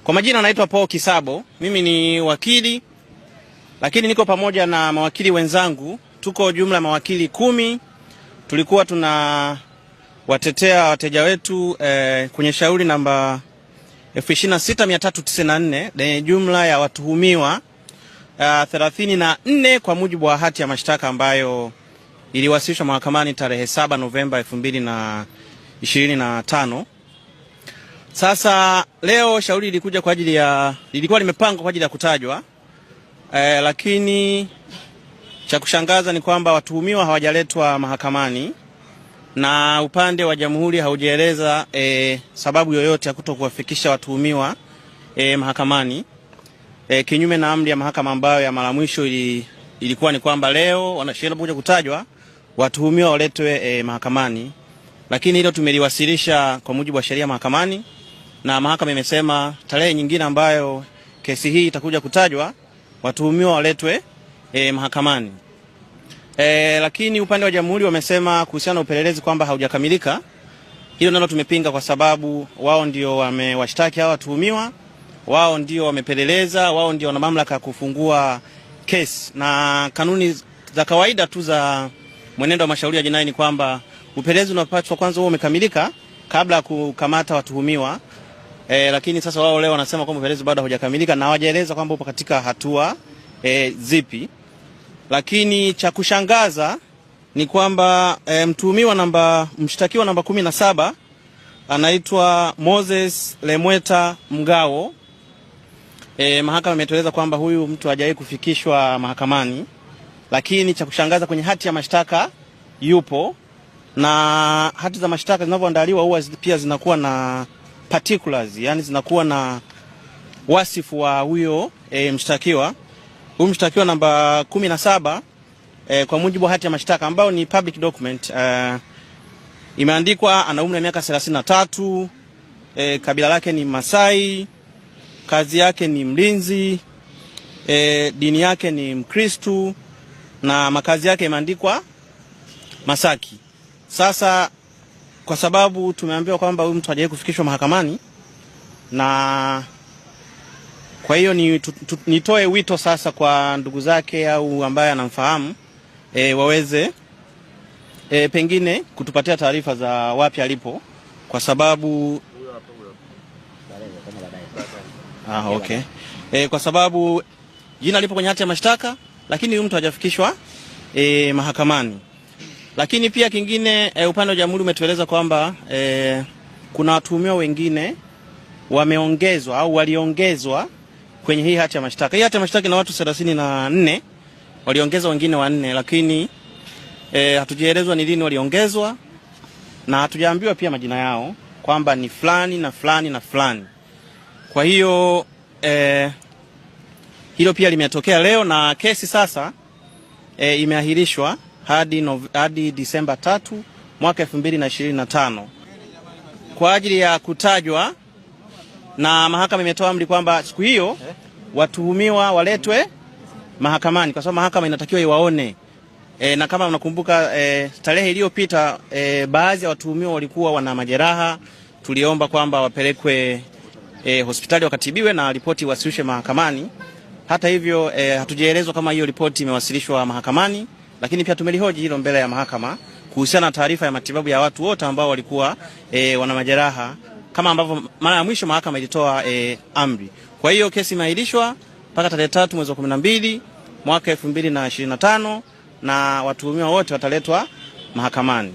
Kwa majina naitwa Paul Kisabo. Mimi ni wakili, lakini niko pamoja na mawakili wenzangu. Tuko jumla mawakili 10. Tulikuwa tunawatetea wateja wetu kwenye shauri namba 26394 lenye jumla ya watuhumiwa 34 kwa mujibu wa hati ya mashtaka ambayo iliwasilishwa mahakamani tarehe 7 Novemba 2025. Sasa leo shauri lilikuja kwa ajili ya lilikuwa limepangwa kwa ajili ya kutajwa, lakini cha kushangaza ni kwamba watuhumiwa hawajaletwa mahakamani na upande wa jamhuri haujaeleza sababu yoyote ya kutokuwafikisha watuhumiwa mahakamani, kinyume na amri ya mahakama ambayo ya mara mwisho ilikuwa ni kwamba leo wanasheria kuja kutajwa watuhumiwa waletwe mahakamani. Lakini hilo tumeliwasilisha kwa mujibu wa sheria mahakamani, na mahakama imesema tarehe nyingine ambayo kesi hii itakuja kutajwa watuhumiwa waletwe mahakamani. Lakini upande wa jamhuri wamesema kuhusiana na upelelezi kwamba haujakamilika. Hilo nalo tumepinga kwa sababu wao ndio wamewashtaki hawa watuhumiwa, wao ndio wamepeleleza, wao ndio wana mamlaka ya kufungua kesi, na kanuni za kawaida tu za mwenendo wa mashauri ya jinai ni kwamba upelelezi unapaswa kwanza huo umekamilika kabla ya kukamata watuhumiwa. Lakini sasa wao leo wanasema kwamba upelelezi bado haujakamilika na hawajaeleza kwamba upo katika hatua zipi. Lakini cha kushangaza ni kwamba mshtakiwa namba 17 anaitwa Moses Lemweta Mgao. Mahakama imetueleza kwamba huyu mtu hajawahi kufikishwa mahakamani, lakini cha kushangaza kwenye hati ya mashtaka yupo, na hati za mashtaka zinavyoandaliwa huwa pia zinakuwa na particulars, yani zinakuwa na wasifu wa huyo mshtakiwa. Huyu mshtakiwa namba 17 kwa mujibu wa hati ya mashtaka ambao ni public document, imeandikwa ana umri wa miaka 33, kabila lake ni Masai, kazi yake ni mlinzi, dini yake ni Mkristu, na makazi yake imeandikwa Masaki. Sasa kwa sababu tumeambiwa kwamba huyu mtu hajawahi kufikishwa mahakamani, na kwa hiyo nitoe wito sasa kwa ndugu zake au ambaye anamfahamu waweze pengine kutupatia taarifa za wapi alipo, kwa sababu okay. Kwa sababu jina lipo kwenye hati ya mashtaka, lakini huyu mtu hajafikishwa mahakamani. Lakini pia kingine, upande wa jamhuri umetueleza kwamba kuna watuhumiwa wengine wameongezwa au waliongezwa kwenye hii hati ya mashtaka. Hii hati ya mashtaka ina watu 34, waliongezwa wengine 4, lakini hatujaelezwa ni lini waliongezwa, na hatujaambiwa pia majina yao kwamba ni fulani na fulani na fulani. Kwa hiyo hilo pia limetokea leo, na kesi sasa imeahirishwa hadi Disemba 3 mwaka 2025 kwa ajili ya kutajwa, na mahakama imetoa amri kwamba siku hiyo watuhumiwa waletwe mahakamani kwa sababu mahakama inatakiwa iwaone. Na kama unakumbuka tarehe iliyopita baadhi ya watuhumiwa walikuwa wana majeraha, tuliomba kwamba wapelekwe hospitali wakatibiwe na ripoti iwasilishwe mahakamani. Hata hivyo hatujaelezwa kama hiyo ripoti imewasilishwa mahakamani, lakini pia tumelihoji hilo mbele ya mahakama kuhusiana na taarifa ya matibabu ya watu wote ambao walikuwa wana majeraha kama ambavyo mara ya mwisho mahakama ilitoa amri. Kwa hiyo kesi imeahirishwa mpaka tarehe 3 mwezi wa 12 mwaka 2025 na watuhumiwa wote wataletwa mahakamani.